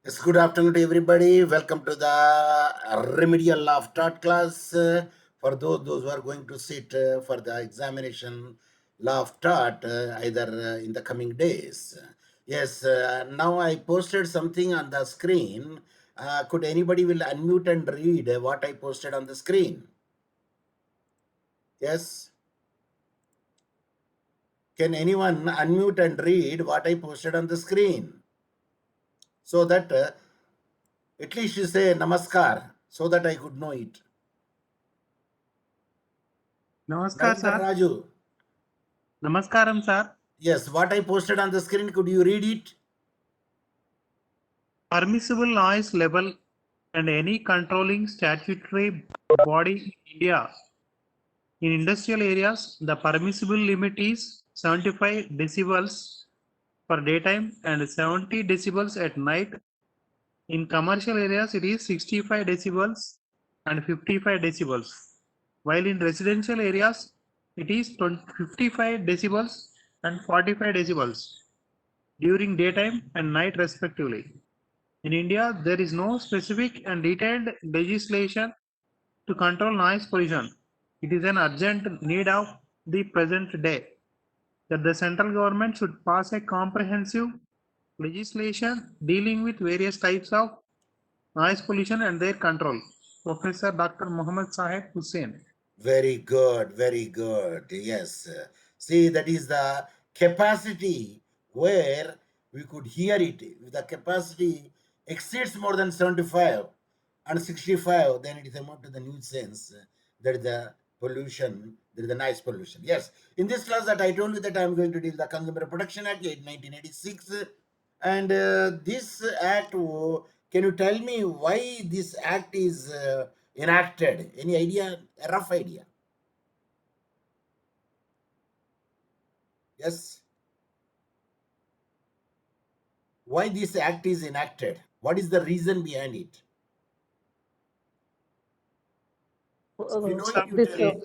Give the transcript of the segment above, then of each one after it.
Yes, good afternoon to everybody. Welcome to the remedial law of taught class. For those who are going to sit for the examination law of taught, either in the coming days. Yes, now I posted something on the screen. Could anybody will unmute and read what I posted on the screen? Yes. Can anyone unmute and read what I posted on the screen? So that at least you say namaskar, so that I could know it. Namaskar, Narinder sir. Raju. Namaskaram, sir. Yes, what I posted on the screen, could you read it? Permissible noise level and any controlling statutory body in India. In industrial areas, the permissible limit is 75 decibels for daytime and 70 decibels at night. In commercial areas, it is 65 decibels and 55 decibels. While in residential areas, it is 55 decibels and 45 decibels during daytime and night respectively. In India, there is no specific and detailed legislation to control noise pollution. It is an urgent need of the present day that the central government should pass a comprehensive legislation dealing with various types of noise pollution and their control. Professor Dr. Muhammad Sahib Hussain. Very good, very good. Yes. See, that is the capacity where we could hear it. If the capacity exceeds more than 75 and 65, then it is amount to the nuisance. That is the pollution, that is the noise pollution. Yes. In this class that I told you that I am going to deal the Consumer Protection Act 1986. And this act, can you tell me why this act is enacted? Any idea? A rough idea? Yes. Why this act is enacted? What is the reason behind it? If you know it, you This tell me.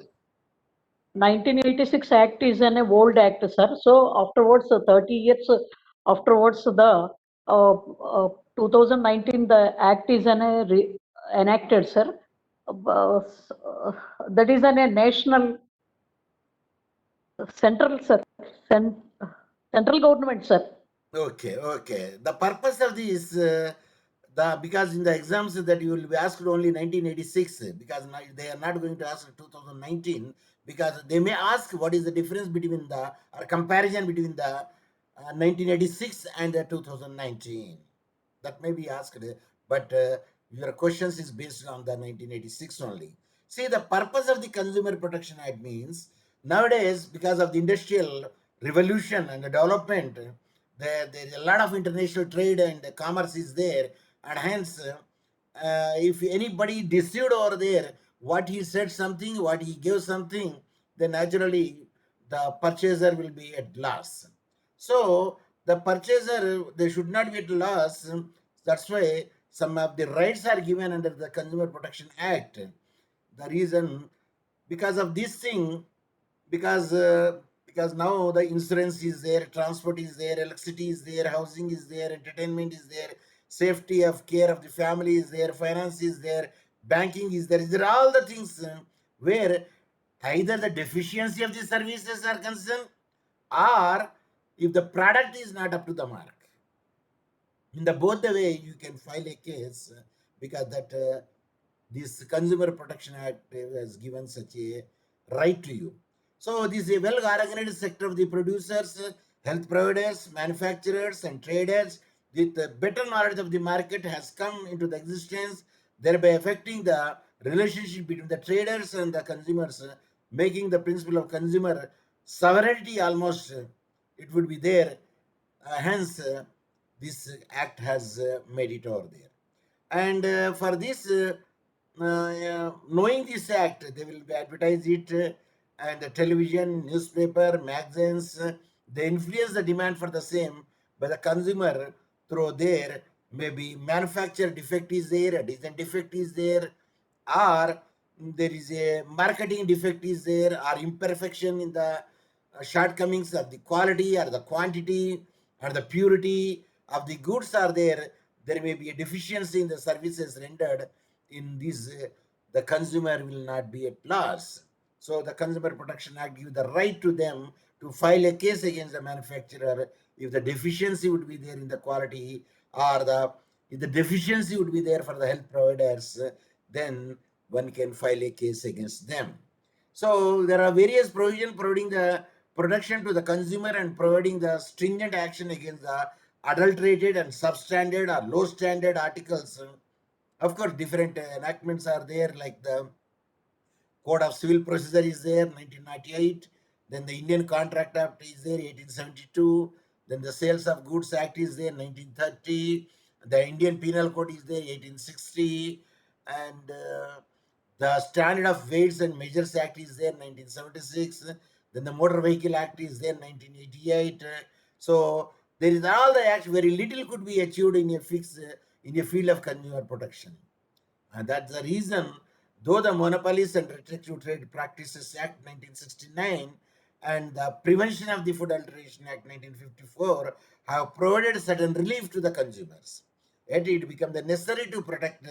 1986 Act is an old act, sir. So afterwards, 30 years afterwards, the 2019 the act is enacted, sir. That is a national central, sir. Central government, sir. Okay, okay. The purpose of this, because in the exams that you will be asked only 1986, because they are not going to ask 2019, because they may ask what is the difference between the, or comparison between the 1986 and the 2019. That may be asked, but your questions is based on the 1986 only. See, the purpose of the Consumer Protection Act means nowadays, because of the industrial revolution and the development, there is a lot of international trade and commerce is there, and hence, if anybody deceived over there, what he said something, what he gave something, then naturally the purchaser will be at loss. So the purchaser, they should not be at loss. That's why some of the rights are given under the Consumer Protection Act. The reason, because of this thing, because now the insurance is there, transport is there, electricity is there, housing is there, entertainment is there, safety of care of the family is there, finance is there, banking is there. These are all the things where either the deficiency of the services are concerned, or if the product is not up to the mark. In the both the way, you can file a case because that this Consumer Protection Act has given such a right to you. So this is a well organized sector of the producers, health providers, manufacturers, and traders with better knowledge of the market has come into the existence, thereby affecting the relationship between the traders and the consumers, making the principle of consumer sovereignty almost it would be there. Hence, this act has made it over there. And for this, knowing this act, they will advertise it, and the television, newspaper, magazines, they influence the demand for the same by the consumer through their maybe manufacturer defect is there, a design defect is there, or there is a marketing defect is there, or imperfection in the shortcomings of the quality or the quantity or the purity of the goods are there. there may be a deficiency in the services rendered in these, the consumer will not be at loss. So the Consumer Protection Act gives the right to them to file a case against the manufacturer if the deficiency would be there in the quality, or if the deficiency would be there for the health providers, then one can file a case against them. So there are various provisions providing the protection to the consumer and providing the stringent action against the adulterated and substandard or low standard articles. Of course, different enactments are there, like the Code of Civil Procedure is there, 1998. Then the Indian Contract Act is there, 1872. Then the Sales of Goods Act is there, 1930. The Indian Penal Code is there, 1860. And the Standard of Weights and Measures Act is there, 1976. Then the Motor Vehicle Act is there, 1988. So there is all the acts. Very little could be achieved in a field of consumer protection. And that's the reason, though the Monopolies and Restrictive Trade Practices Act 1969 and the Prevention of the Food Adulteration Act 1954 have provided certain relief to the consumers, yet it became necessary to protect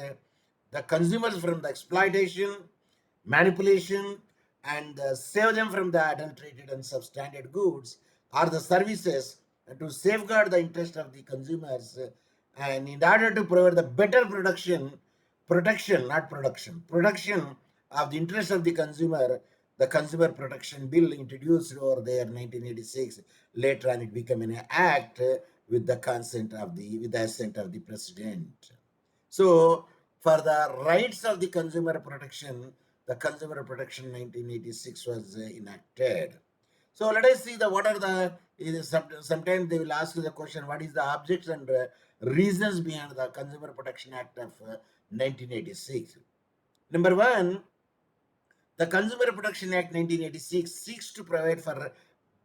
the consumers from the exploitation, manipulation, and save them from the adulterated and substandard goods or the services, to safeguard the interest of the consumers, and in order to provide the better protection of the interest of the consumer, the Consumer Protection Bill introduced over there 1986. Later on, it became an act with the assent of the president. So, for the rights of the consumer protection, the Consumer Protection 1986 was enacted. So let us see what are the, sometimes they will ask you the question, what is the objects and reasons behind the Consumer Protection Act of 1986. Number one, the Consumer Protection Act 1986 seeks to provide for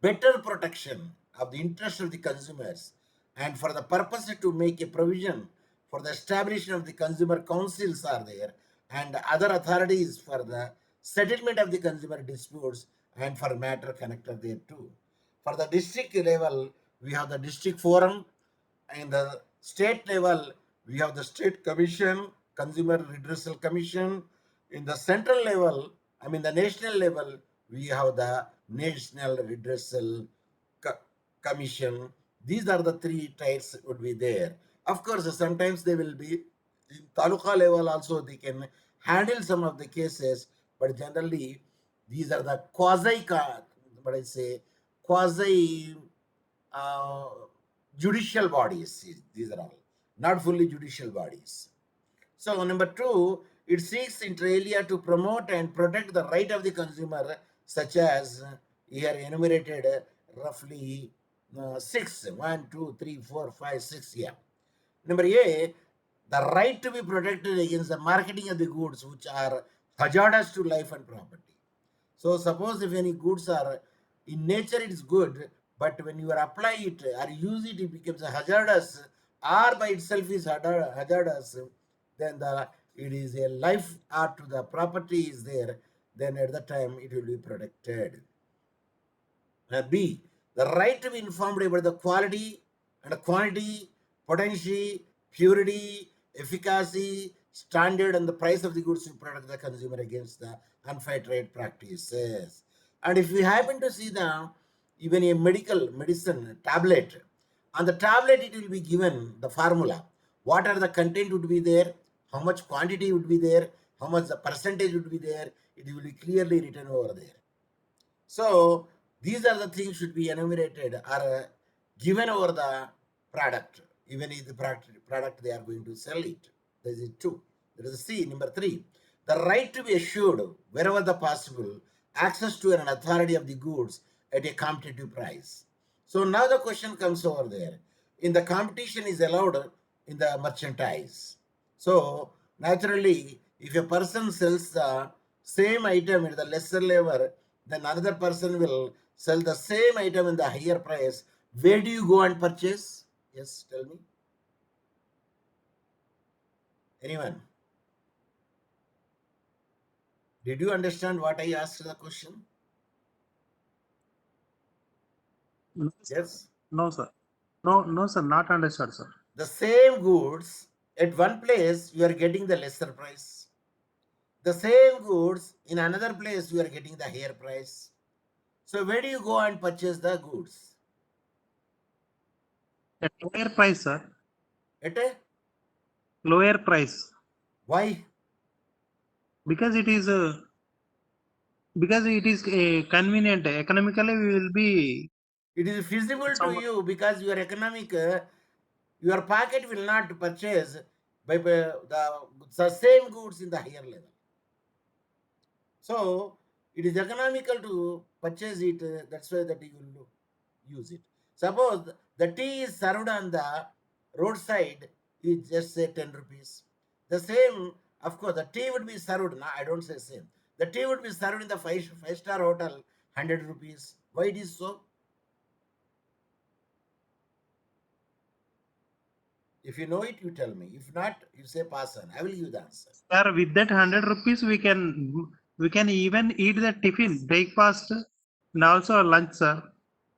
better protection of the interest of the consumers, and for the purpose to make a provision for the establishment of the consumer councils are there and other authorities for the settlement of the consumer disputes and for matter connected thereto. For the district level, we have the district forum, and the state level, we have the state commission, consumer redressal commission. In the central level, the national level, we have the national redressal commission. These are the three tiers would be there. Of course, sometimes they will be in taluka level also, they can handle some of the cases, but generally these are the quasi judicial bodies. These are all not fully judicial bodies. So number two, it seeks inter alia to promote and protect the right of the consumer, such as here enumerated roughly 6, 1, 2, 3, 4, 5, 6. Yeah. Number A, the right to be protected against the marketing of the goods which are hazardous to life and property. So suppose if any goods are in nature, it is good, but when you apply it or use it, it becomes a hazardous, or by itself is hazardous, then it is a life or to the property is there, then at that time it will be protected. B, the right to be informed about the quality and quantity, potency, purity, efficacy, standard, and the price of the goods to protect the consumer against the unfair trade practices. And if we happen to see even a medicine tablet, on the tablet it will be given the formula. What are the content would be there, how much quantity would be there, how much the percentage would be there, it will be clearly written over there. So these are the things should be enumerated or given over the product, even if the product they are going to sell it. That is 2. There is C, number 3. The right to be assured, wherever the possible, access to an authority of the goods at a competitive price. So now the question comes over there. In the competition is allowed in the merchandise. So naturally, if a person sells the same item at the lesser level, then another person will sell the same item in the higher price. Where do you go and purchase? Yes, tell me. Anyone? Did you understand what I asked the question? No, Yes. no, sir. No, sir. Not understood, sir. The same goods at one place you are getting the lesser price. The same goods in another place you are getting the higher price. So where do you go and purchase the goods? At lower price, sir. At a Lower price. why? Because it is convenient. Economically, we will be It is feasible to some. you because your economic, your pocket will not purchase by the same goods in the higher level. So it is economical to purchase it. That's why that you will use it. Suppose the tea is served on the roadside, you just say 10 rupees. The same, of course, the tea would be served. No, I don't say same. The tea would be served in the five-star hotel, 100 rupees. Why it is so? If you know it, you tell me. If not, you say pass on. I will give the answer. Sir, with that 100 rupees, we can even eat the tiffin, breakfast, and also lunch, sir.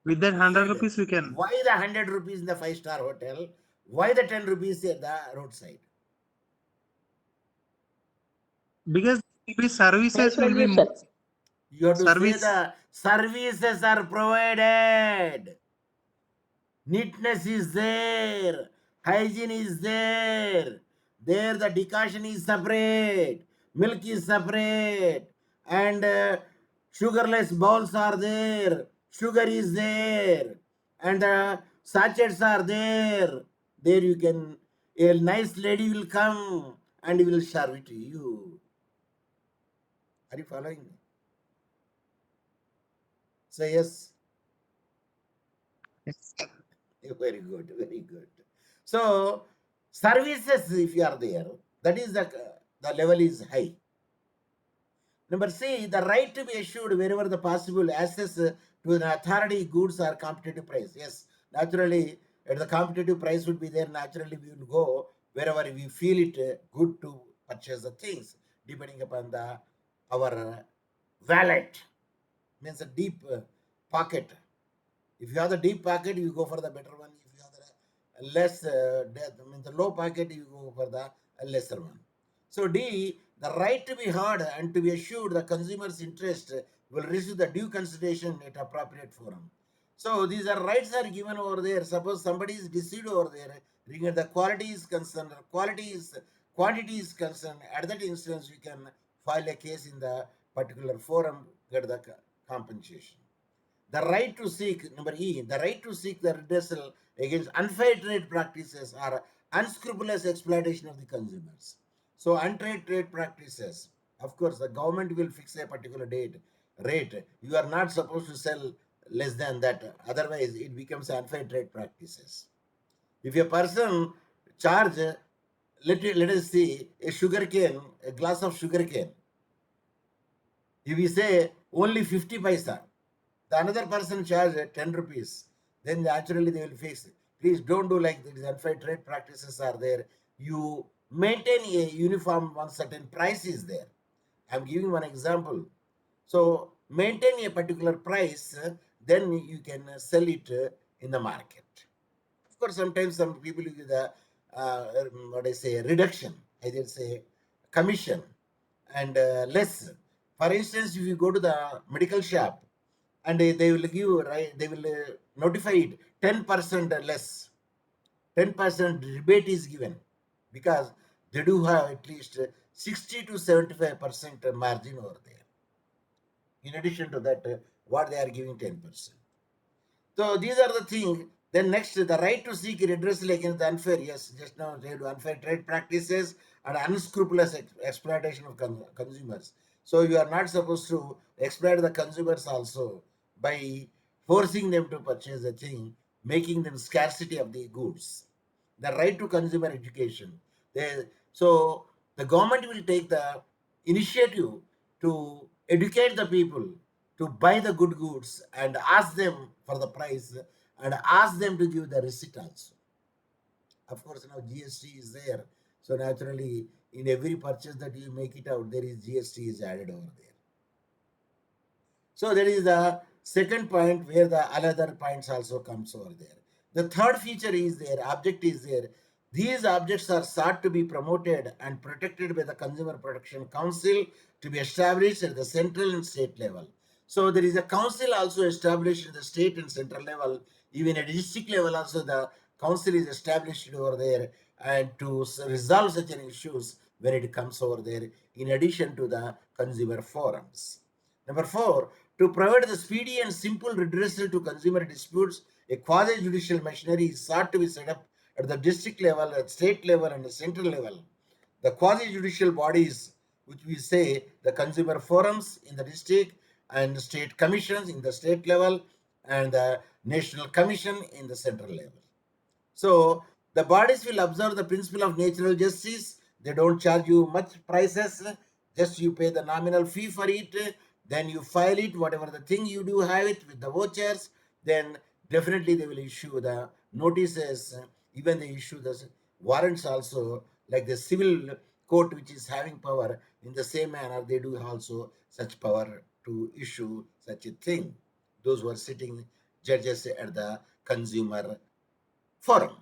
With that 100 Good. rupees, we can. Why the 100 rupees in the five-star hotel? Why the 10 rupees at the roadside? Because Face services will be value, sir. You have to say service. the services are provided. Neatness is there. Hygiene is there. There the decoction is separate. Milk is separate. And sugarless bowls are there. Sugar is there. And the sachets are there. There you can, a nice lady will come and will serve it to you. Are you following me? Say yes. Very good, very good. So, services, if you are there, that is the level is high. Number C, the right to be assured wherever the possible access to an authority, goods or competitive price. Yes, naturally, at the competitive price would be there. Naturally, we will go wherever we feel it good to purchase the things, depending upon the our wallet. Means a deep pocket. If you have the deep pocket, you go for the better one. If you have the less depth, I mean the low pocket, you go for the lesser one. So D, the right to be heard and to be assured the consumer's interest will receive the due consideration at appropriate forum. So these are rights are given over there. Suppose somebody is deceived over there, regarding the quality is concerned, or quantity is concerned. At that instance, we can file a case in the particular forum, get the compensation. The right to seek, number E, the right to seek the redressal against unfair trade practices or unscrupulous exploitation of the consumers. So, unfair trade practices, of course, the government will fix a particular rate. You are not supposed to sell less than that, otherwise, it becomes unfair trade practices. If a person charge, let us see, a sugar cane, a glass of sugar cane, if we say only 50 paisa, the another person charge 10 rupees, then naturally they will fix it. Please don't do like this. Unfair trade practices are there. You maintain a uniform one certain price is there. I'm giving one example. So maintain a particular price, then you can sell it in the market. Of course, sometimes some people give the what I say reduction, I did say commission and less. For instance, if you go to the medical shop and they will give right, they will notify it 10% less, 10% rebate is given because they do have at least 60 to 75% margin over there. In addition to that, what they are giving 10%. So these are the things. Then next, the right to seek redressal against the unfair. Yes, just now they do unfair trade practices and unscrupulous exploitation of consumers. So you are not supposed to exploit the consumers also by forcing them to purchase a thing, making them scarcity of the goods. The right to consumer education. So the government will take the initiative to educate the people to buy the good goods and ask them for the price and ask them to give the receipt also. Of course, now GST is there. So naturally, in every purchase that you make it out, there is GST is added over there. So there is the second point where the other points also comes over there. The third feature is there, object is there. These objects are sought to be promoted and protected by the Consumer Protection Council to be established at the central and state level. So there is a council also established at the state and central level. Even at district level also the council is established over there and to resolve such an issues when it comes over there in addition to the consumer forums. Number 4, to provide the speedy and simple redressal to consumer disputes, a quasi-judicial machinery is sought to be set up at the district level, at state level, and the central level. The quasi-judicial bodies, which we say the consumer forums in the district and state commissions in the state level and the national commission in the central level. So the bodies will observe the principle of natural justice. They don't charge you much prices, just you pay the nominal fee for it, then you file it, whatever the thing you do have it with the vouchers, then definitely they will issue the notices, even they issue the warrants also, like the civil court which is having power, in the same manner they do also such power to issue such a thing. Those who are sitting judges at the consumer forum.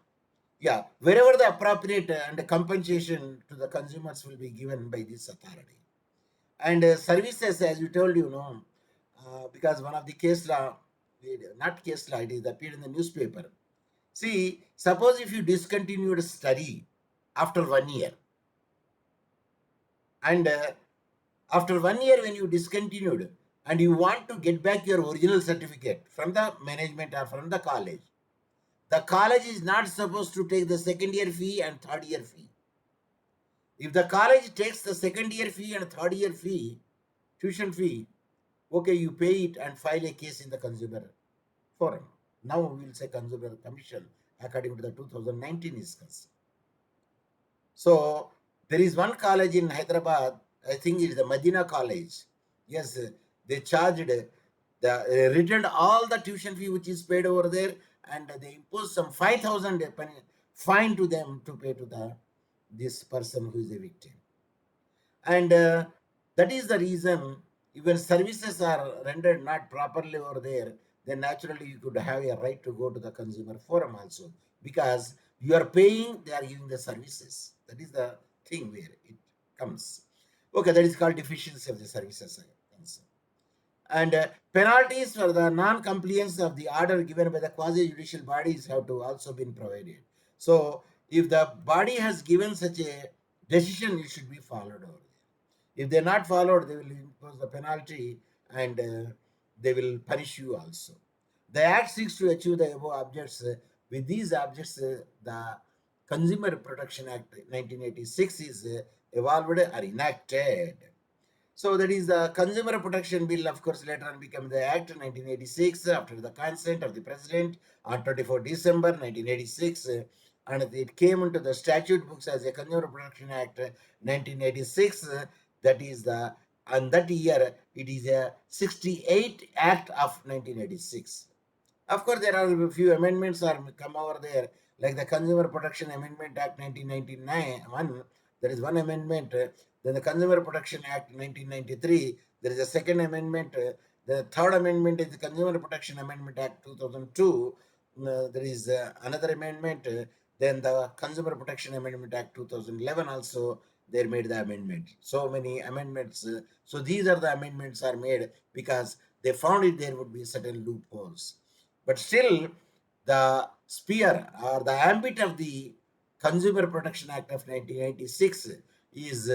Yeah, wherever the appropriate and compensation to the consumers will be given by this authority. And services, as you told, because one of the case law, not case law, it is appeared in the newspaper. See, suppose if you discontinued study after 1 year, and after 1 year when you discontinued, and you want to get back your original certificate from the management or from the college is not supposed to take the second year fee and third year fee. If the college takes the second year fee and third year fee, tuition fee, okay, you pay it and file a case in the consumer forum. Now we will say consumer commission according to the 2019 is concerned. So there is one college in Hyderabad, I think it is the Medina College. Yes, they charged returned all the tuition fee which is paid over there, and they imposed some 5,000 fine to them to pay to this person who is a victim. And that is the reason, even services are rendered not properly over there, then naturally you could have a right to go to the consumer forum also, because you are paying, they are giving the services. That is the thing where it comes. Okay, that is called deficiency of the services. And penalties for the non-compliance of the order given by the quasi-judicial bodies have to also been provided. So if the body has given such a decision, it should be followed over there. If they're not followed, they will impose the penalty and they will punish you also. The Act seeks to achieve the above objects. With these objects, the Consumer Protection Act 1986 is evolved or enacted. So that is the Consumer Protection Bill, of course, later on became the Act 1986 after the consent of the President on 24 December 1986. And it came into the statute books as a Consumer Protection Act 1986. That is and that year it is a 68 Act of 1986. Of course, there are a few amendments are come over there, like the Consumer Protection Amendment Act 1999. There is one amendment. Then the Consumer Protection Act 1993. There is a second amendment. The third amendment is the Consumer Protection Amendment Act 2002. There is another amendment. Then the Consumer Protection Amendment Act 2011 also they made the amendment. So many amendments. So these are the amendments are made because they found it there would be certain loopholes. But still, the sphere or the ambit of the Consumer Protection Act of 1996 is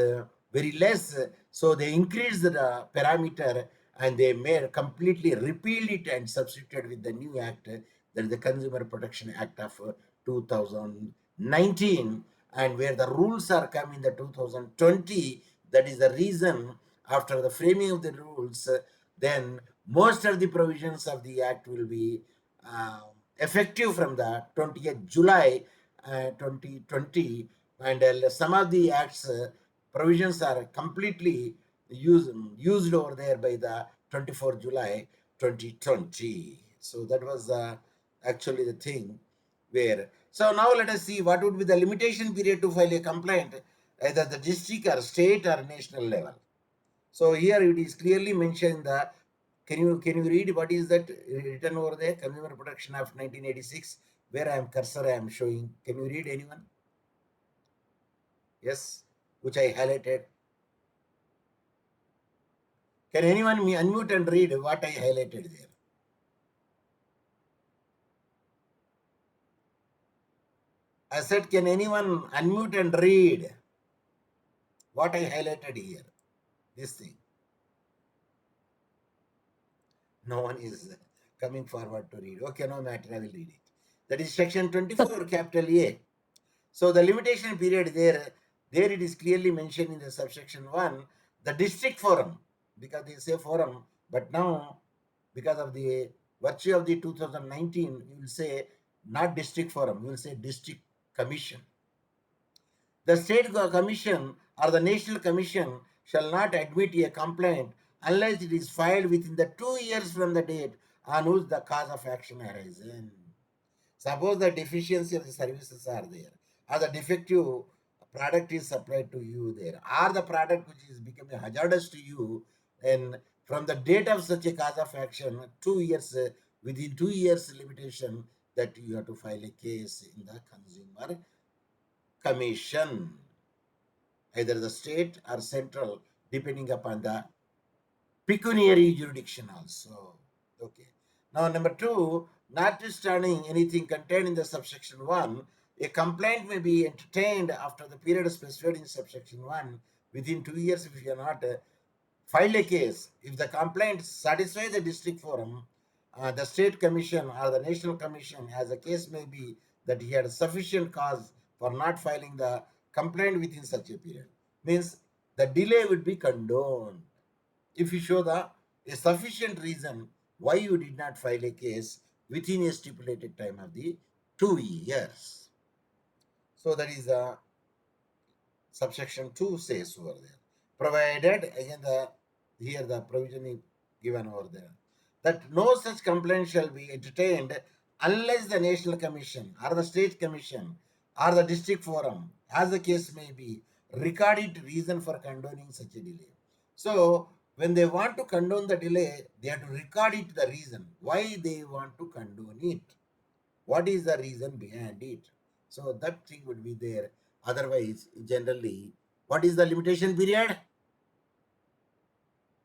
very less. So they increased the parameter and they made completely repealed it and substituted with the new act, that is the Consumer Protection Act of 2019, and where the rules are come in the 2020. That is the reason after the framing of the rules, then most of the provisions of the act will be effective from the 20th July 2020, and some of the acts provisions are completely used over there by the 24th July 2020. So that was actually the thing where. So now let us see what would be the limitation period to file a complaint, either the district or state or national level. So here it is clearly mentioned that. Can you read what is that written over there? Consumer Protection of 1986. Where I am cursor I am showing. Can you read anyone? Yes, which I highlighted. Can anyone unmute and read what I highlighted there? I said, can anyone unmute and read what I highlighted here? This thing. No one is coming forward to read. Okay, no matter, I will read it. That is section 24, capital A. So the limitation period there it is clearly mentioned in the subsection 1, the district forum, because they say forum, but now because of the virtue of the 2019, you will say not district forum, you will say district commission. The state commission or the national commission shall not admit a complaint unless it is filed within the 2 years from the date on which the cause of action arises. Suppose the deficiency of the services are there, or the defective product is supplied to you there, or the product which is becoming hazardous to you, and from the date of such a cause of action, 2 years, within 2 years limitation, that you have to file a case in the consumer commission, either the state or central, depending upon the pecuniary jurisdiction also. Okay. Now, number 2, notwithstanding anything contained in the subsection 1, a complaint may be entertained after the period specified in subsection 1 within 2 years if you are not filed a case. If the complaint satisfies the district forum, the state commission or the national commission, as the case may be, that he had sufficient cause for not filing the complaint within such a period. Means the delay would be condoned if you show a sufficient reason why you did not file a case within a stipulated time of the 2 years. So that is subsection 2 says over there. Provided, again here the provision is given over there, that no such complaint shall be entertained unless the national commission or the state commission or the district forum, as the case may be, recorded reason for condoning such a delay. So when they want to condone the delay, they have to record it, the reason why they want to condone it. What is the reason behind it? So that thing would be there. Otherwise, generally, what is the limitation period?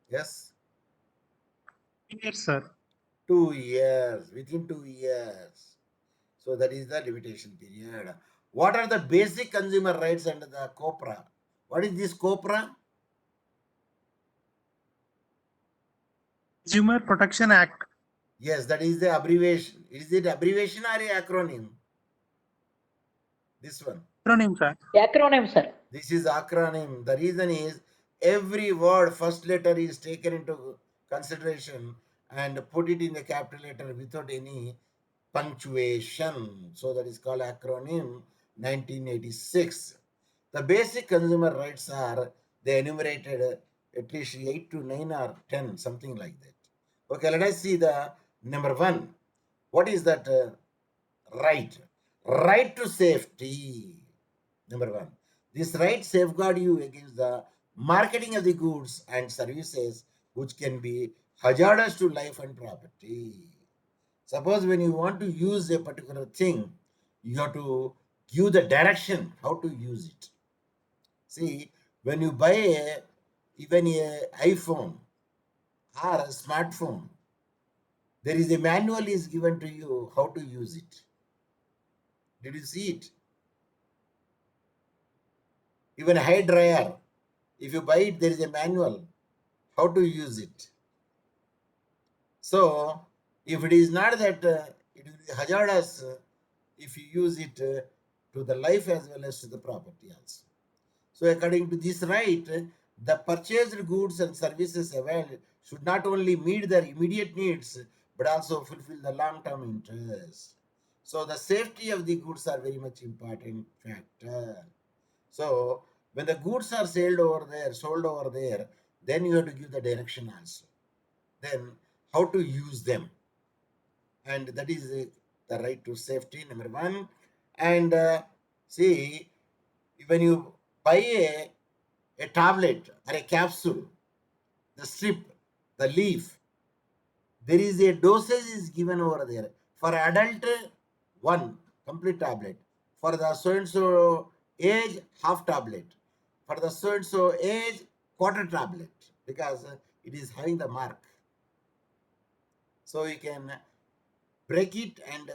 Yes, Yes, sir. 2 years, within 2 years. So that is the limitation period. What are the basic consumer rights under the COPRA? What is this COPRA? Consumer Protection Act. Yes, that is the abbreviation. Is it abbreviation or a acronym? This one. Acronym, sir. Acronym, sir. This is acronym. The reason is every word, first letter is taken into consideration and put it in the capital letter without any punctuation. So that is called acronym 1986. The basic consumer rights are, they enumerated at least 8 to 9 or 10, something like that. Okay, let us see the number 1. What is that right? Right to safety. Number 1. This right safeguard you against the marketing of the goods and services which can be hazardous to life and property. Suppose when you want to use a particular thing, you have to give the direction how to use it. See, when you buy even a iPhone or a smartphone, there is a manual is given to you how to use it. Did you see it? Even a hair dryer, if you buy it, there is a manual how to use it. So, if it is not that it will be hazardous if you use it to the life as well as to the property also. So, according to this right, the purchased goods and services availed should not only meet their immediate needs but also fulfill the long-term interest. So, the safety of the goods are very much important factor. So, when the goods are sold over there, then you have to give the direction also. Then how to use them, and that is the right to safety, number 1. And see, when you buy a tablet or a capsule, the strip, the leaf, there is a dosage is given over there. For adult, 1 complete tablet. For the so and so age half tablet, for the so and so age quarter tablet, because it is having the mark. So you can break it and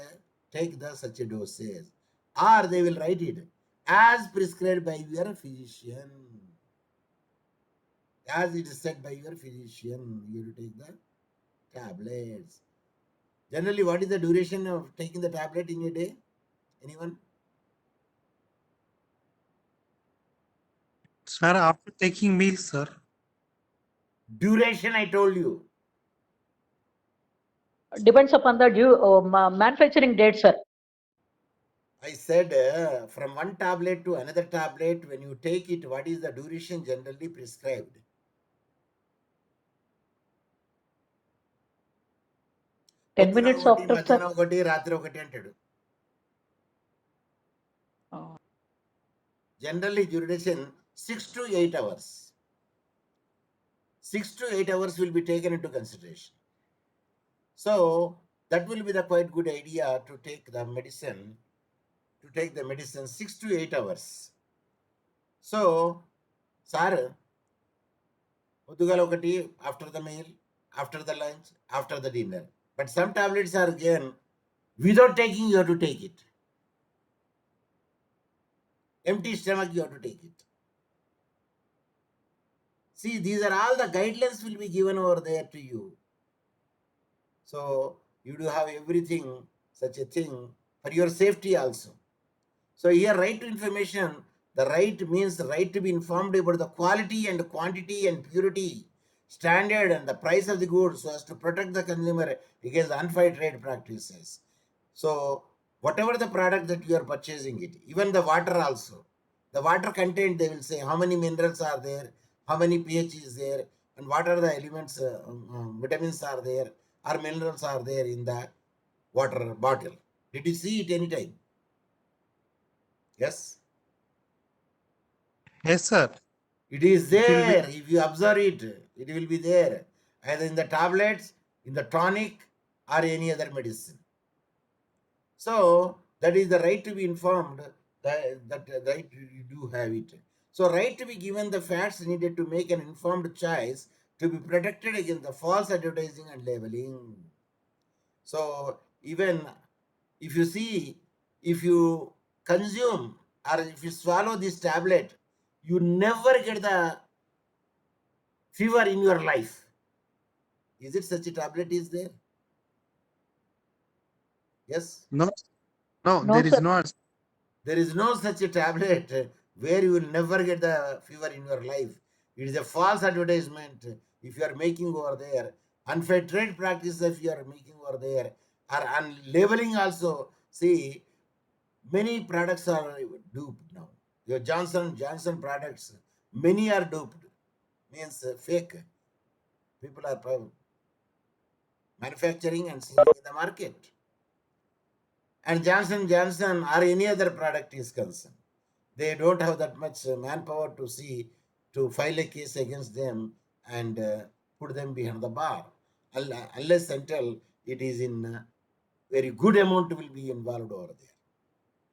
take the such a dosage, or they will write it as prescribed by your physician. As it is said by your physician, you have to take the tablets. Generally, what is the duration of taking the tablet in a day? Anyone? Sir, after taking meals, sir. Duration, I told you. Depends upon the manufacturing date, sir. I said from one tablet to another tablet, when you take it, what is the duration generally prescribed? 10 పొద్దున minutes ఒకటి after, sir. మధ్యాహ్నం ఒకటి రాత్రి ఒకటి అంటాడు. Generally duration 6 to 8 hours. 6 to 8 hours will be taken into consideration. So that will be the quite good idea to take the medicine. 6 to 8 hours. So, sir, పొద్దుగాల ఒకటి, after the meal, after the lunch, after the dinner. But some tablets are given without taking, you have to take it. Empty stomach, you have to take it. See, these are all the guidelines will be given over there to you. So you do have everything, such a thing, for your safety also. So here, right to information, the right means the right to be informed about the quality and quantity and purity, standard and the price of the goods, so as to protect the consumer against unfair trade practices. So whatever the product that you are purchasing it, even the water also, the water content, they will say how many minerals are there, how many pH is there, and what are the elements, vitamins are there, or minerals are there in the water bottle. Did you see it anytime? Yes. Yes, sir. It is It will be. there. If you observe it, it will be there. Either in the tablets, in the tonic, or any other medicine. So that is the right to be informed. That right you do have it. So right to be given the facts needed to make an informed choice, to be protected against the false advertising and labeling. So even if you see, if you consume or if you swallow this tablet, you never get the fever in your life. Is it such a tablet is there? Yes. No, no, No, there is sir. not. There is no such a tablet where you will never get the fever in your life. It is a false advertisement if you are making over there. Unfair trade practices if you are making over there. Or labeling also. See, many products are duped now. Your Johnson products, many are duped. Means fake. People are manufacturing and selling in the market. And Johnson or any other product is concerned, they don't have that much manpower to see, to file a case against them and put them behind the bar, unless until it is in very good amount will be involved over there,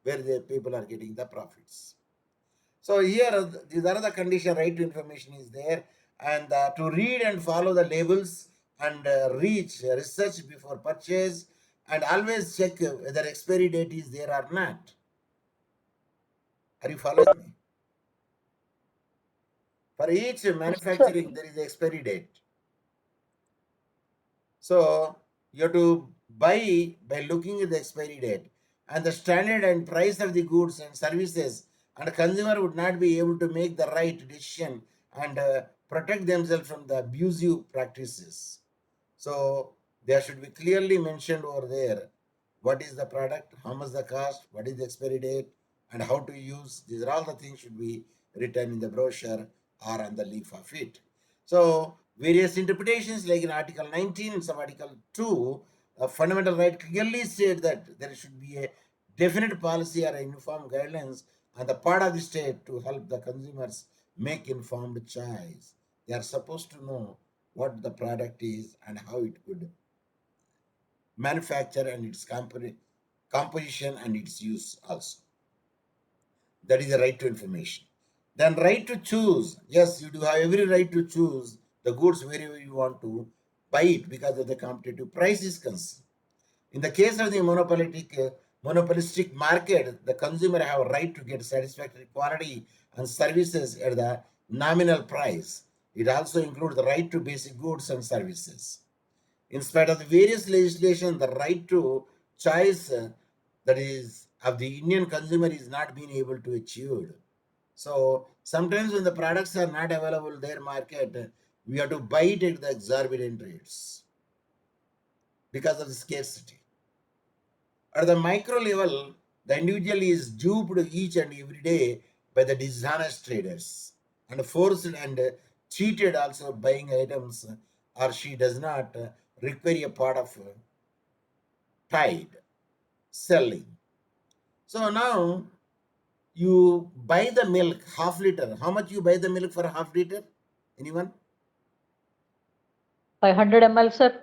where the people are getting the profits. So here, these are the condition. Right to information is there, and to read and follow the labels and research before purchase, and always check whether expiry date is there or not. Are you following me? For each Sir. manufacturing, there is expiry date. So you have to buy by looking at the expiry date and the standard and price of the goods and services, and consumer would not be able to make the right decision and protect themselves from the abusive practices. So there should be clearly mentioned over there what is the product, how much the cost, what is the expiry date, and how to use. These are all the things should be written in the brochure or on the leaf of it. So various interpretations, like in Article 19 and some Article 2, a fundamental right clearly state that there should be a definite policy or a uniform guidelines on the part of the state to help the consumers make informed choice. They are supposed to know what the product is and how it could manufacture and its composition and its use also. That is the right to information. Then right to choose. Yes, you do have every right to choose the goods wherever you want to buy it because of the competitive price is concerned. In the case of the monopolistic market, the consumer have a right to get satisfactory quality and services at the nominal price. It also includes the right to basic goods and services. In spite of the various legislation, the right to choice that is of the Indian consumer is not being able to achieved. So sometimes when the products are not available in their market, we have to buy it at the exorbitant rates because of the scarcity. At the micro level, the individual is duped each and every day by the dishonest traders and forced and cheated also buying items, or she does not require a part of tide selling. So now you buy the milk half liter. How much you buy the milk for half liter? Anyone? 500 ml, sir.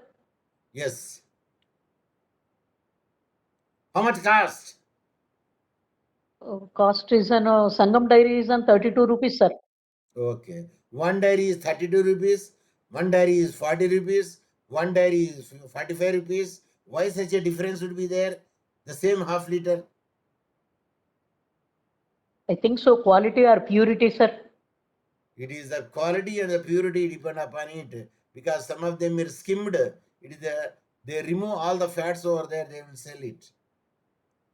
Yes. How much cost? Cost is an Sangam dairy is on 32 rupees, sir. Okay. One dairy is 32 rupees, one dairy is 40 rupees, one dairy is 45 rupees. Why such a difference would be there? The same half liter. I think so. Quality or purity, sir. It is the quality and the purity depend upon it because some of them are skimmed. It is they remove all the fats over there, they will sell it.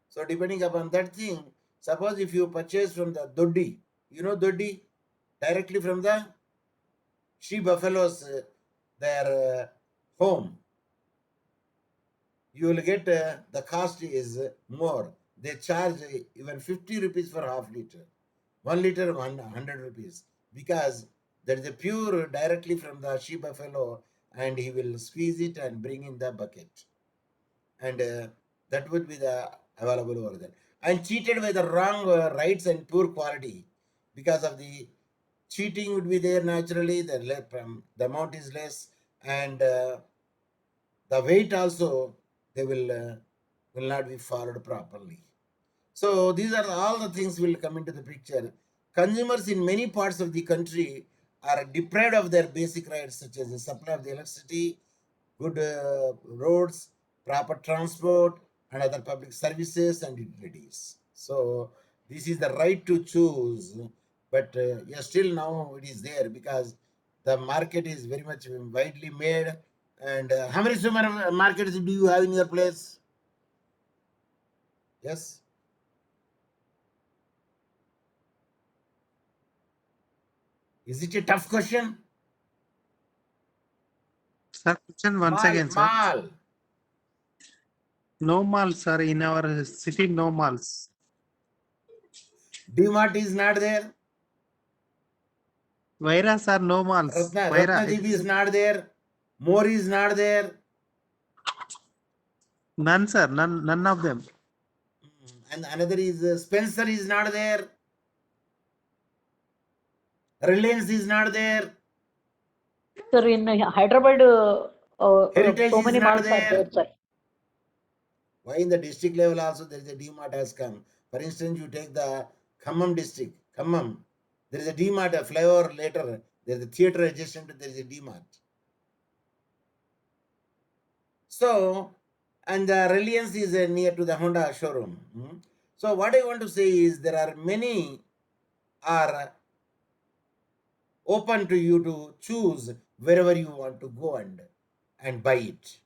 So depending upon that thing, suppose if you purchase from the Doddi, you know Doddi, directly from the she buffaloes, their home, you will get the cost is more. They charge even 50 rupees for half liter. 1 liter, 100 rupees. Because there is a pure directly from the she buffalo and he will squeeze it and bring in the bucket. And that would be the available over there. And cheated by the wrong rights and poor quality. Because of the cheating would be there naturally, the amount is less and the weight also they will not be followed properly. So these are all the things will come into the picture. Consumers in many parts of the country are deprived of their basic rights such as the supply of the electricity, good roads, proper transport, and other public services and utilities. So this is the right to choose, but yeah, still now it is there because the market is very much widely made. And how many markets do you have in your place? Yes. Is it a tough question? Sir, question once Mall, again, sir. mall. No malls, sir. In our city, no malls. DMart is not there. Vaira, sir, no malls. Vaira, Ratnadeep is not there. More is not there. none, sir. None of them. And another is Spencer is not there. Reliance is not there. Sir, in Hyderabad, Heritage so is many not malls are there. there, sir. Why in the district level also there is a DMart has come. For instance, you take the Khammam district. Khammam, there is a DMart, a flyover later. There is a theater adjacent, there is a DMart. So, and the Reliance is near to the Honda showroom. So, what I want to say is there are many are open to you to choose wherever you want to go and buy it.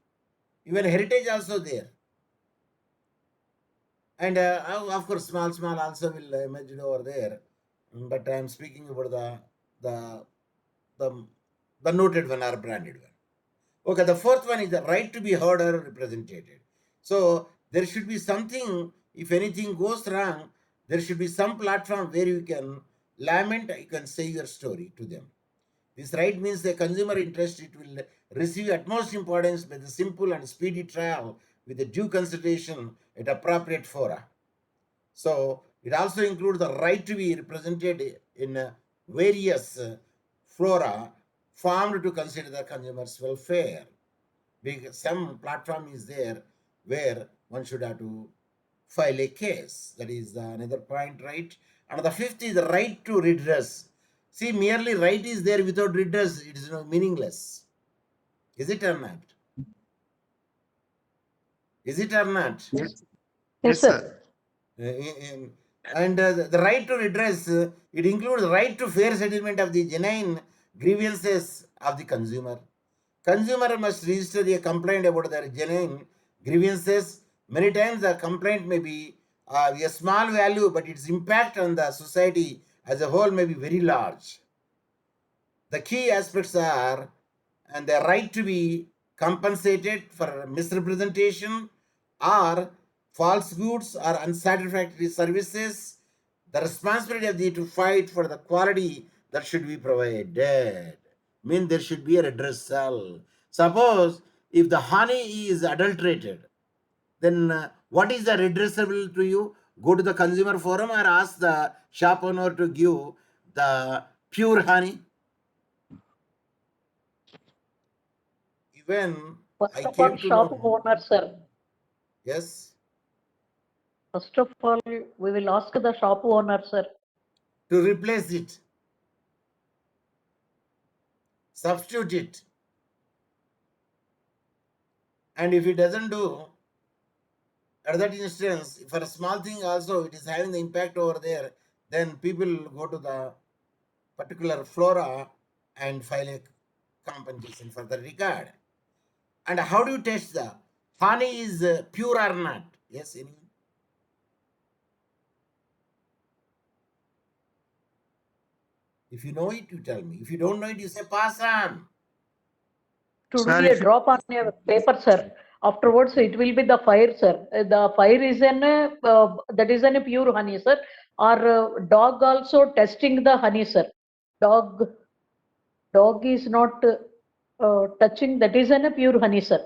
Even Heritage also there. And of course, small also will emerge over there. But I am speaking about the the the noted one or branded one. Okay, the fourth one is the right to be heard or represented. So there should be something, if anything goes wrong, there should be some platform where you can lament, you can say your story to them. This right means the consumer interest, it will receive utmost importance by the simple and speedy trial with the due consideration at appropriate fora. So it also includes the right to be represented in various fora formed to consider the consumer's welfare. Because some platform is there where one should have to file a case. That is another point, right? And the fifth is the right to redress. See, merely right is there without redress, it is meaningless. Is it or not? Is it or not? Yes, Yes, sir. And the right to redress, it includes the right to fair settlement of the genuine grievances of the consumer. Consumer must register a complaint about their genuine grievances. Many times the complaint may be a small value, but its impact on the society as a whole may be very large. The key aspects are and the right to be compensated for misrepresentation or false goods or unsatisfactory services, the responsibility of the to fight for the quality that should be provided. Mean there should be a redressal. Suppose if the honey is adulterated, then what is the redressable to you? Go to the consumer forum or ask the shop owner to give the pure honey. Even First I of all, came to shop know, owner, sir. yes, First of all, we will ask the shop owner, sir. to replace it, substitute it. And if it doesn't do, at that instance, for a small thing also, it is having the impact over there, then people go to the particular flora and file a compensation for the regard. And how do you test the honey is pure or not? Yes, anyone? If you know it, you tell me. If you don't know it, you say pass on. To sir, do a if drop on a paper, sir. Afterwards, it will be the fire, sir. The fire is that is a pure honey, sir. Or dog also testing the honey, sir. Dog is not touching. That is a pure honey, sir.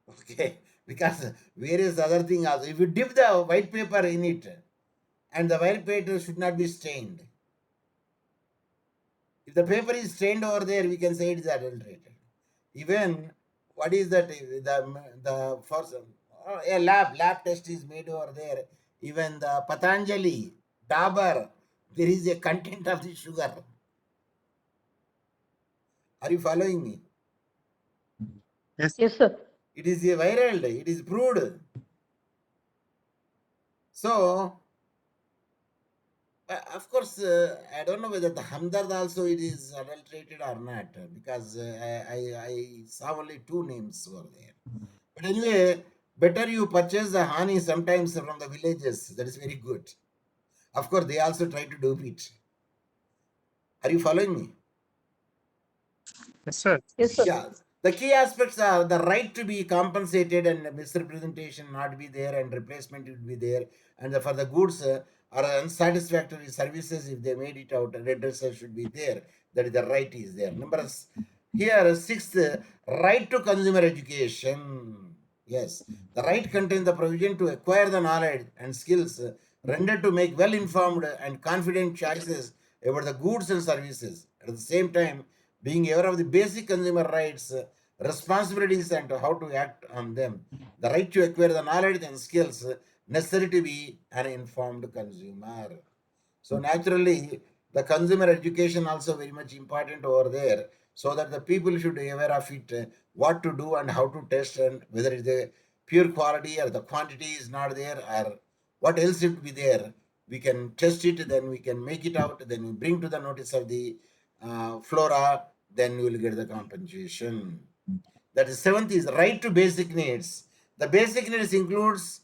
Okay, because various other thing also. If you dip the white paper in it, and the white paper should not be stained. If the paper is stained over there, we can say it is adulterated. Even what is that? The first a lab test is made over there. Even the Patanjali, Dabur, there is a content of the sugar. Are you following me? yes, Yes, sir. It is a viral. It is proved. So of course, I don't know whether the Hamdard also it is adulterated or not because I saw only two names over there. But anyway, better you purchase the honey sometimes from the villages. That is very good. Of course, they also try to dupe it. Are you following me? yes, sir. Yes, sir. Yeah. The key aspects are the right to be compensated and misrepresentation not be there and replacement would be there. And for the goods or unsatisfactory services, if they made it out, redressal should be there. That is the right is there. Here, sixth, right to consumer education. Yes, the right contains the provision to acquire the knowledge and skills rendered to make well-informed and confident choices about the goods and services. At the same time, being aware of the basic consumer rights, responsibilities, and how to act on them. The right to acquire the knowledge and skills necessary to be an informed consumer. So naturally, the consumer education also very much important over there, so that the people should be aware of it, what to do and how to test, and whether it's a pure quality or the quantity is not there or what else should be there. We can test it, then we can make it out, then we bring to the notice of the flora, then we will get the compensation. That is seventh is right to basic needs. The basic needs includes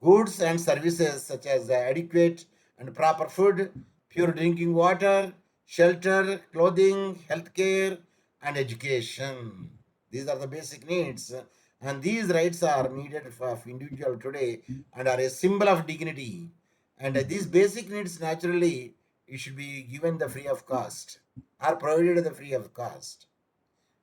goods and services such as adequate and proper food, pure drinking water, shelter, clothing, healthcare, and education. These are the basic needs, and these rights are needed for individual today and are a symbol of dignity. And these basic needs naturally it should be given the free of cost, are provided the free of cost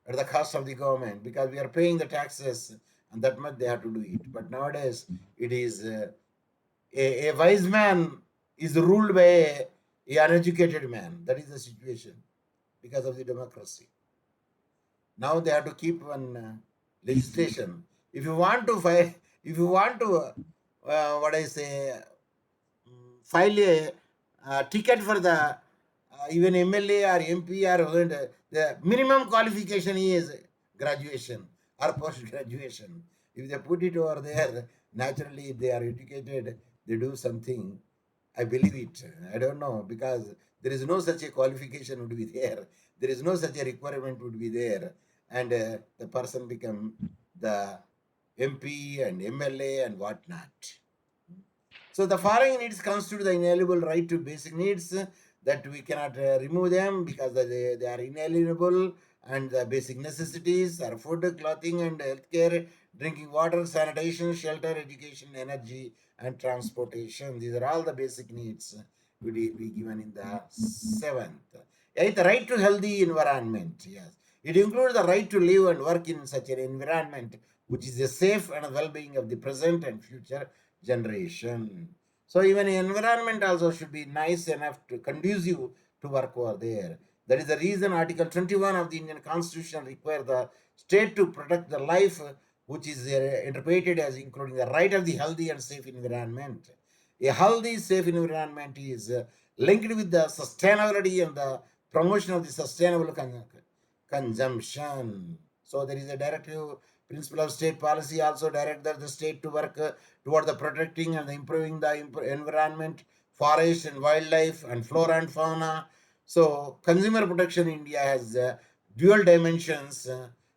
at the cost of the government because we are paying the taxes and that much they have to do it. But nowadays it is a wise man is ruled by a uneducated man. That is the situation because of the democracy. Now they have to keep one legislation. If you want to file, if you want to, what I say, file a ticket for the even MLA or MP or the minimum qualification is graduation or post graduation. If they put it over there, naturally, if they are educated, they do something. I believe it. I don't know because there is no such a qualification would be there. There is no such a requirement would be there, and the person become the MP and MLA and whatnot. So the following needs constitute the inalienable right to basic needs that we cannot remove them because they are inalienable, and the basic necessities are food, clothing, and healthcare, drinking water, sanitation, shelter, education, energy, and transportation. These are all the basic needs will be given in the seventh. Eighth, the right to healthy environment. Yes, it includes the right to live and work in such an environment which is a safe and well-being of the present and future generation. So even environment also should be nice enough to conducive to work over there. That is the reason Article 21 of the Indian Constitution requires the state to protect the life, which is interpreted as including the right of the healthy and safe environment. A healthy, safe environment is linked with the sustainability and the promotion of the sustainable consumption. So there is a directive principle of state policy also direct the state to work toward the protecting and improving the environment, forest and wildlife, and flora and fauna. So consumer protection in India has dual dimensions.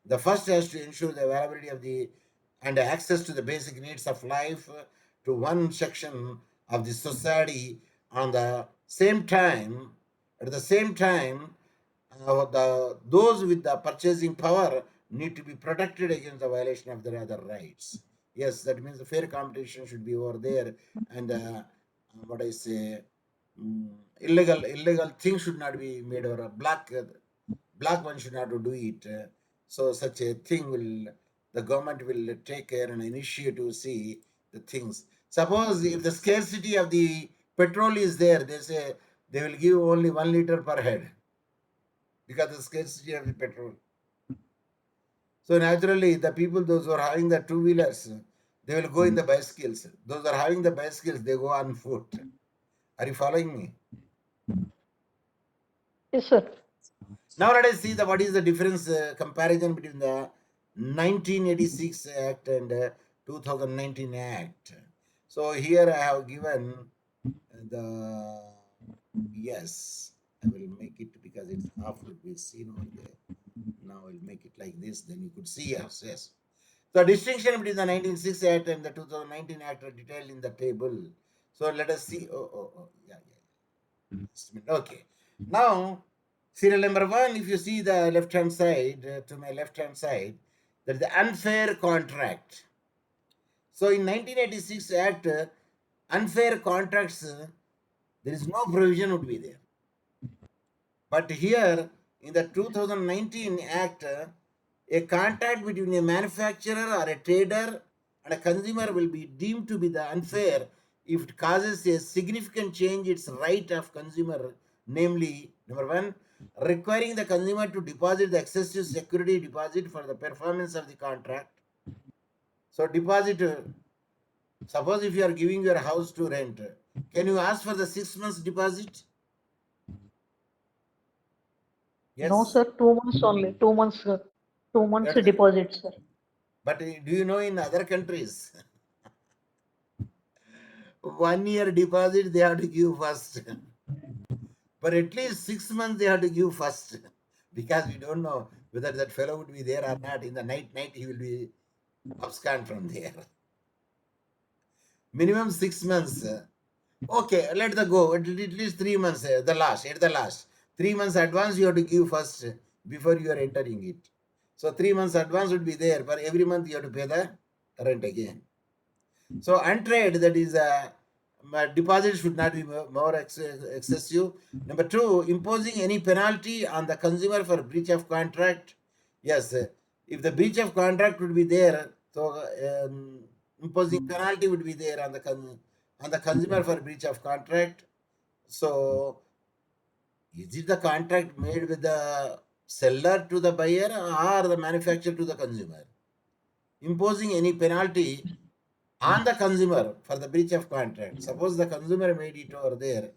The first has to ensure the availability of the and access to the basic needs of life to one section of the society. On the same time, at the same time, those with the purchasing power need to be protected against the violation of their other rights. Yes, that means the fair competition should be over there, and what I say, illegal things should not be made, or a black one should not do it. So such a thing will the government will take care and initiate to see the things. Suppose if the scarcity of the petrol is there, they say they will give only 1 liter per head because of the scarcity of the petrol. So naturally, the people, those who are having the two-wheelers, they will go in the bicycles. Those who are having the bicycles, they go on foot. Are you following me? Yes, sir. Now let us see what is the difference comparison between the 1986 Act and 2019 Act. So here I have given the yes. I will make it because it's half would be seen over there. Now I'll make it like this. Then you could see yes. The distinction between the 1906 Act and the 2019 Act are detailed in the table. So let us see. Yeah. Just a minute. Okay. Now, serial number 1, if you see the left-hand side, to my left-hand side, that is the unfair contract. So in 1986 Act, unfair contracts, there is no provision would be there. But here, in the 2019 Act, a contract between a manufacturer or a trader and a consumer will be deemed to be the unfair if it causes a significant change its right of consumer, namely, number 1, requiring the consumer to deposit the excessive security deposit for the performance of the contract. So deposit, suppose if you are giving your house to rent, can you ask for the 6 months deposit? Yes. No, sir. 2 months only. 2 months. 2 months That's deposit, sir. But do you know in other countries, 1 year deposit they have to give first. But at least 6 months they have to give first. Because we don't know whether that fellow would be there or not. In the night he will be abscond from there. Minimum 6 months. Okay, let the go. At least 3 months. At the last. 3 months advance you have to give first before you are entering it. So 3 months advance would be there, but every month you have to pay the rent again. So untrade, that is deposit should not be more excessive. Number 2, imposing any penalty on the consumer for breach of contract. Yes, if the breach of contract would be there, so imposing penalty would be there on the consumer for breach of contract. So is it the contract made with the seller to the buyer or the manufacturer to the consumer? Imposing any penalty on the consumer for the breach of contract. Suppose the consumer made it over there,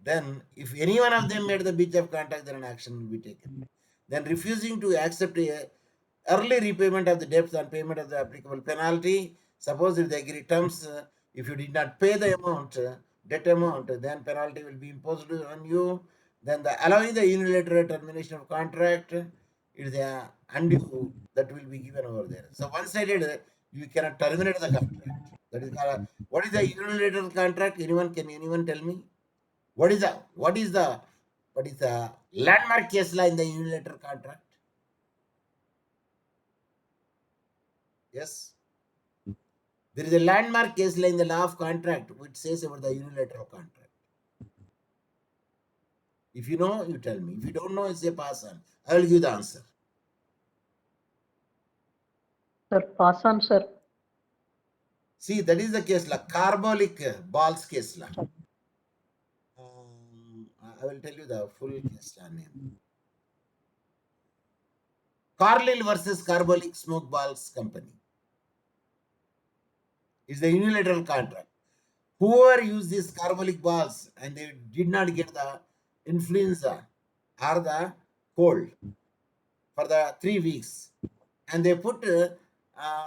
Then if any one of them made the breach of contract, then an action will be taken. Then refusing to accept a early repayment of the debts and payment of the applicable penalty. Suppose if the agreed terms, if you did not pay the amount, debt amount, then penalty will be imposed on you. Then the allowing the unilateral termination of contract, it is a undue that will be given over there. So one-sided, you cannot terminate the contract. That is what is the unilateral contract? Can anyone tell me? What is the landmark case law in the unilateral contract? Yes. There is a landmark case law in the law of contract which says about the unilateral contract. If you know, you tell me. If you don't know, it's a pass on. I will give the answer. Sir, pass on, sir. See, that is the case law. Carbolic balls case law. I will tell you the full case law name. Carlyle versus Carbolic Smoke Balls Company. It's the unilateral contract. Whoever used these carbolic balls and they did not get the influenza or the cold for the 3 weeks, and they put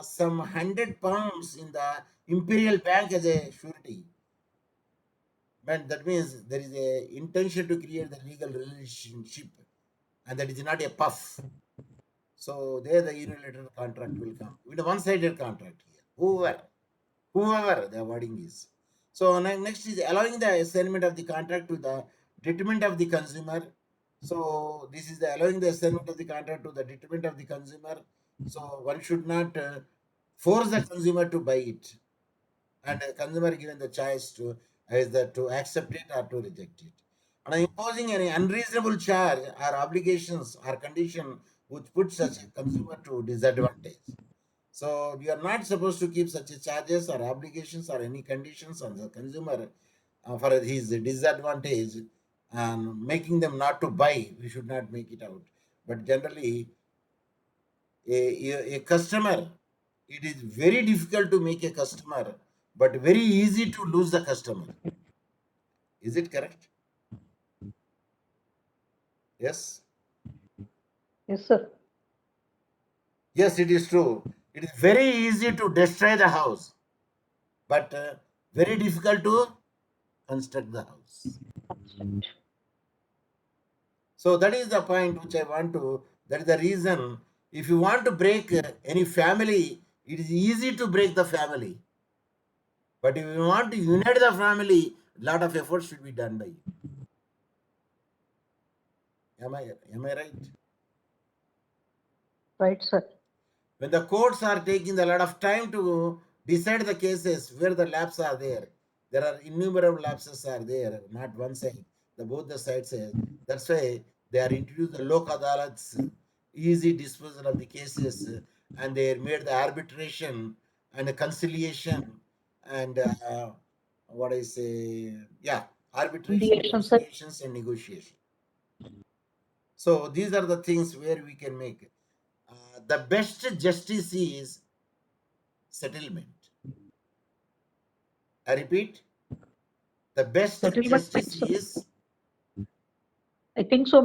some 100 pounds in the Imperial Bank as a surety. But that means there is a intention to create the legal relationship, and that is not a puff. So there the unilateral contract will come with a one-sided contract here. Whoever the wording is. So next is allowing the assignment of the contract to the detriment of the consumer. So this is the allowing the assignment of the contract to the detriment of the consumer. So one should not force the consumer to buy it, and the consumer given the choice to either to accept it or to reject it. And imposing any unreasonable charge or obligations or condition which puts such a consumer to disadvantage. So we are not supposed to keep such a charges or obligations or any conditions on the consumer for his disadvantage and making them not to buy. We should not make it out. But generally, a customer, it is very difficult to make a customer, but very easy to lose the customer. Is it correct? Yes. Yes, sir. Yes, it is true. It is very easy to destroy the house, but very difficult to construct the house. So that is the point which I want to, that is the reason, if you want to break any family, it is easy to break the family. But if you want to unite the family, lot of effort should be done by you. Am I right? Right, sir. When the courts are taking a lot of time to decide the cases where the lapses are there are innumerable lapses are there, not one side, both the sides say. That's why they are introduced the Lok Adalats, easy disposal of the cases, and they made the arbitration and the conciliation and what I say, arbitration, Mediation, sir. conciliations, and negotiation. So these are the things where we can make. The best justice is settlement. I repeat, the best Settlement, justice sir. is I think so.